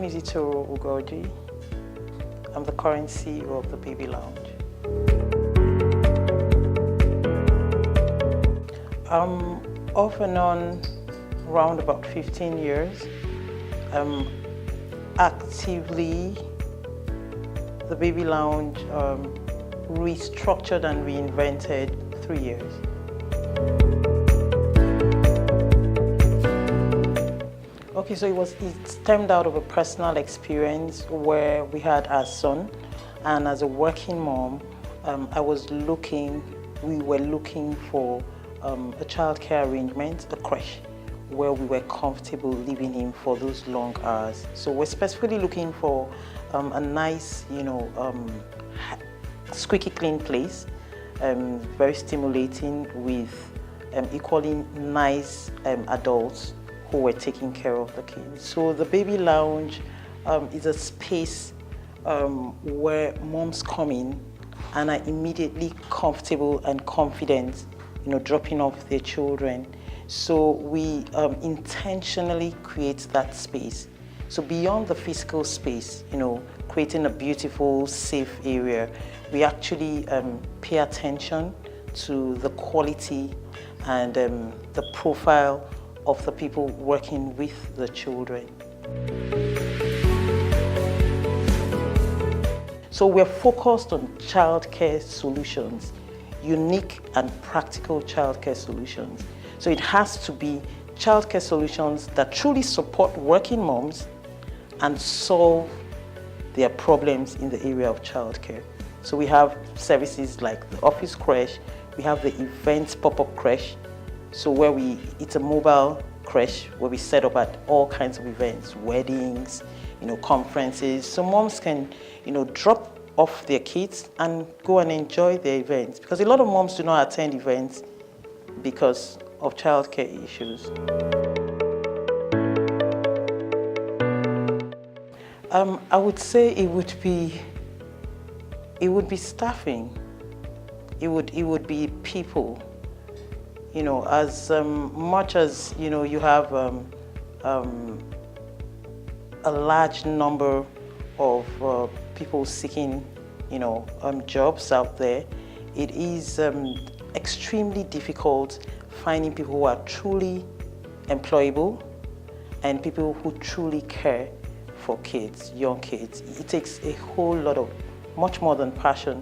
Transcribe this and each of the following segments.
is Itoro Ugorji. I'm the current CEO of the Baby Lounge. I'm off and on around about 15 years. Actively, the Baby Lounge restructured and reinvented 3 years. Okay, so it stemmed out of a personal experience where we had our son, and as a working mom, we were looking for a childcare arrangement, a crèche, where we were comfortable leaving him for those long hours. So we're specifically looking for a nice, squeaky clean place, very stimulating, with equally nice adults who were taking care of the kids. So the Baby Lounge is a space where moms come in and are immediately comfortable and confident, dropping off their children. So we intentionally create that space. So beyond the physical space, creating a beautiful, safe area, we actually pay attention to the quality and the profile of the people working with the children. So we're focused on childcare solutions, unique and practical childcare solutions. So it has to be childcare solutions that truly support working moms and solve their problems in the area of childcare. So we have services like the office crèche, we have the events pop-up crèche, so it's a mobile crèche where we set up at all kinds of events, weddings, conferences, so moms can, drop off their kids and go and enjoy their events. Because a lot of moms do not attend events because of childcare issues. I would say it would be staffing. It would be people. As much as you have a large number of people seeking jobs out there, it is extremely difficult finding people who are truly employable and people who truly care for kids, young kids. It takes a whole lot of, much more than passion,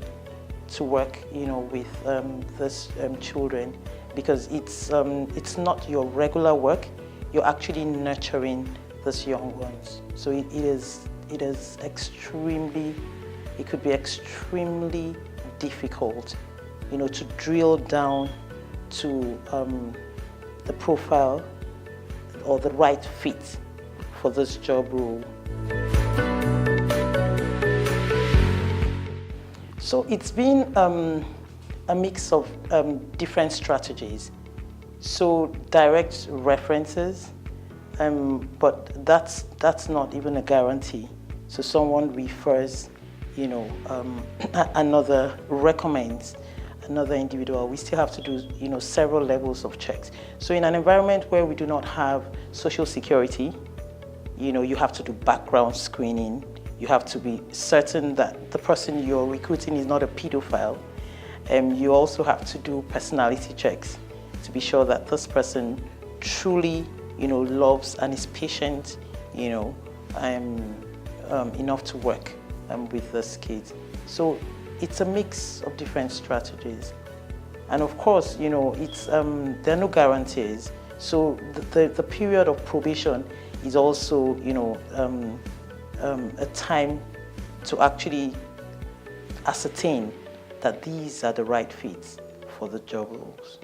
to work with these children, because it's not your regular work. You're actually nurturing these young ones. So it could be extremely difficult, to drill down to the profile or the right fit for this job role. So it's been a mix of different strategies. So direct references, but that's not even a guarantee. So someone refers, another recommends another individual. We still have to do, several levels of checks. So in an environment where we do not have social security, you have to do background screening. You have to be certain that the person you're recruiting is not a pedophile. You also have to do personality checks to be sure that this person truly, loves and is patient, enough to work with these kids. So it's a mix of different strategies. And of course, there are no guarantees. So the period of probation is also, a time to actually ascertain that these are the right fits for the job roles.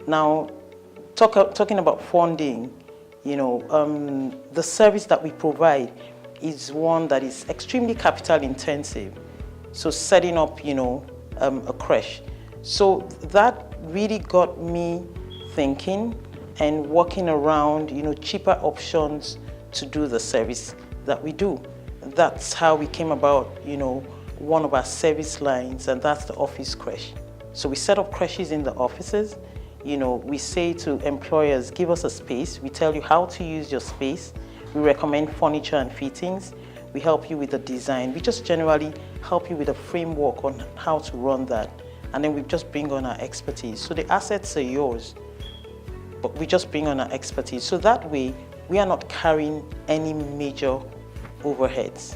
Now, talking about funding, the service that we provide is one that is extremely capital intensive. So setting up, a crèche. So that really got me thinking and working around, cheaper options to do the service that we do. That's how we came about, one of our service lines, and that's the office crèche. So we set up crèches in the offices, we say to employers, give us a space. We tell you how to use your space. We recommend furniture and fittings. We help you with the design. We just generally help you with a framework on how to run that. And then we just bring on our expertise. So the assets are yours, but we just bring on our expertise. So that way, we are not carrying any major overheads.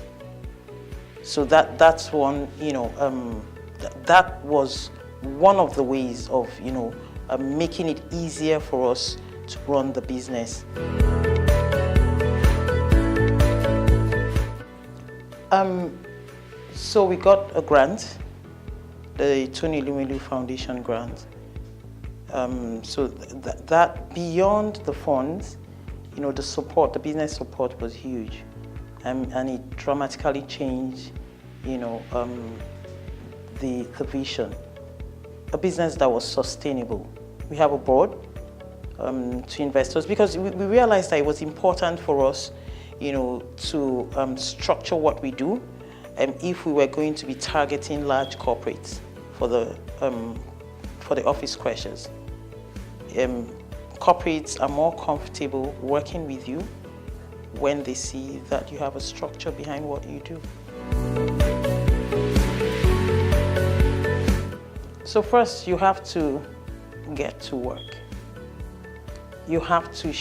So that's one, that was one of the ways of, making it easier for us to run the business. So we got a grant, the Tony Lumelu Foundation grant. So that beyond the funds, the support, the business support was huge, and it dramatically changed, the vision. A business that was sustainable. We have a board to investors because we realized that it was important for us, to structure what we do, if we were going to be targeting large corporates for the office crèches. Corporates are more comfortable working with you when they see that you have a structure behind what you do. So first, you have to get to work. You have to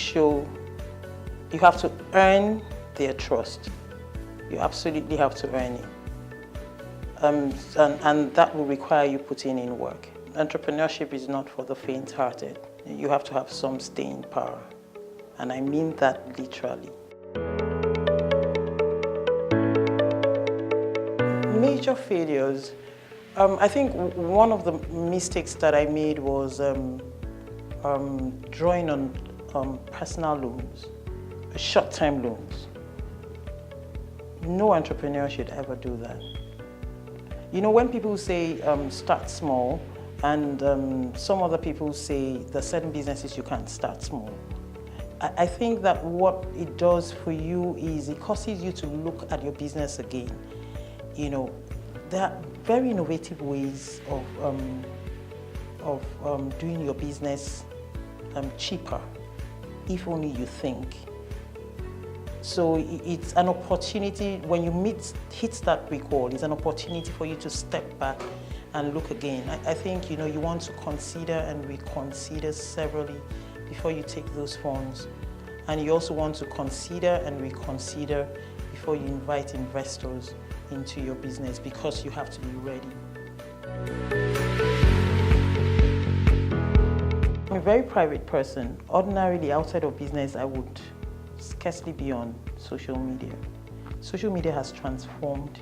earn their trust. You absolutely have to earn it. And that will require you putting in work. Entrepreneurship is not for the faint-hearted. You have to have some staying power. And I mean that literally. Major failures. I think one of the mistakes that I made was drawing on personal loans, short-term loans. No entrepreneur should ever do that. When people say start small, and some other people say there are certain businesses you can't start small, I think that what it does for you is it causes you to look at your business again. There are very innovative ways of doing your business cheaper, if only you think. So it's an opportunity, when you hit that brick wall, it's an opportunity for you to step back and look again. I think, you want to consider and reconsider severally before you take those funds. And you also want to consider and reconsider before you invite investors into your business, because you have to be ready. I'm a very private person. Ordinarily, outside of business, I would scarcely be on social media. Social media has transformed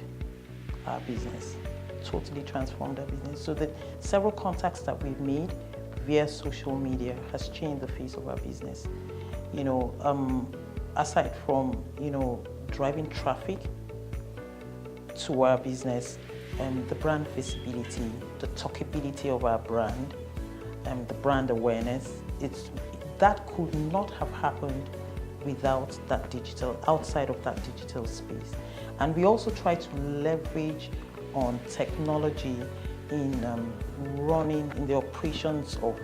our business, totally transformed our business. So the several contacts that we've made via social media has changed the face of our business. Aside from, driving traffic to our business, the brand visibility, the talkability of our brand, the brand awareness, that could not have happened without that outside of that digital space. And we also try to leverage on technology in in the operations of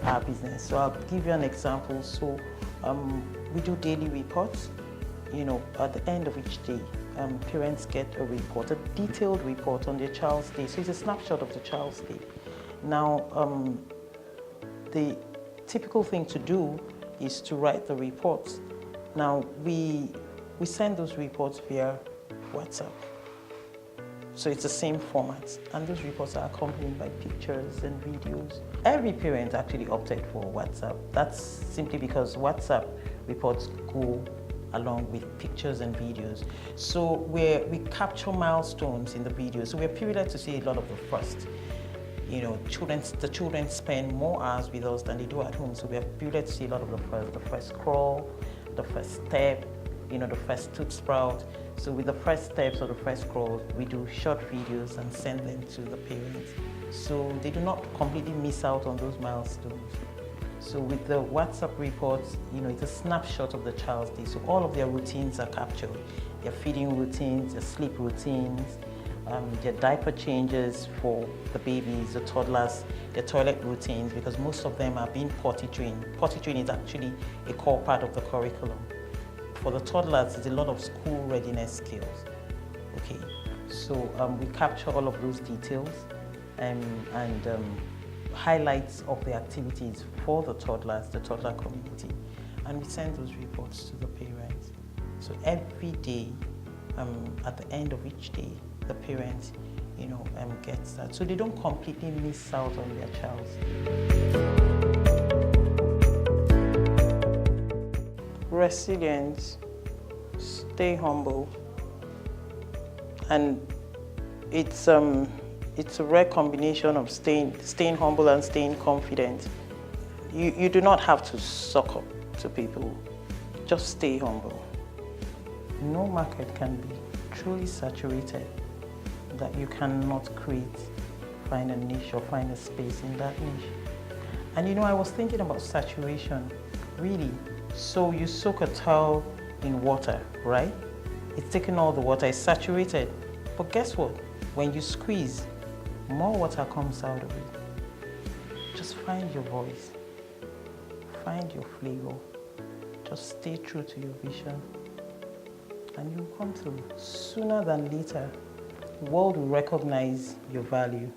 our business. So I'll give you an example. So we do daily reports. At the end of each day, parents get a report, a detailed report on their child's day. So it's a snapshot of the child's day. Now, the typical thing to do is to write the reports. Now, we send those reports via WhatsApp. So it's the same format, and those reports are accompanied by pictures and videos. Every parent actually opted for WhatsApp. That's simply because WhatsApp reports go along with pictures and videos. So we capture milestones in the videos. So we're privileged to see a lot of the first. The children spend more hours with us than they do at home. So we're privileged to see a lot of the first crawl, the first step, the first tooth sprout. So with the first steps or the first crawl, we do short videos and send them to the parents. So they do not completely miss out on those milestones. So with the WhatsApp reports, it's a snapshot of the child's day. So all of their routines are captured. Their feeding routines, their sleep routines, their diaper changes for the babies, the toddlers, their toilet routines, because most of them are being potty trained. Potty training is actually a core part of the curriculum. For the toddlers, it's a lot of school readiness skills. Okay, so we capture all of those details and highlights of the activities for the toddlers, the toddler community, and we send those reports to the parents. So every day, at the end of each day, the parents, gets that. So they don't completely miss out on their child. Resilience, stay humble, and it's a rare combination of staying humble and staying confident. You do not have to suck up to people. Just stay humble. No market can be truly saturated that you cannot find a niche or find a space in that niche. And I was thinking about saturation, really. So you soak a towel in water, right? It's taking all the water, it's saturated. But guess what? When you squeeze, more water comes out of it. Just find your voice, find your flavor. Just stay true to your vision, and you'll come through. Sooner than later, the world will recognize your value.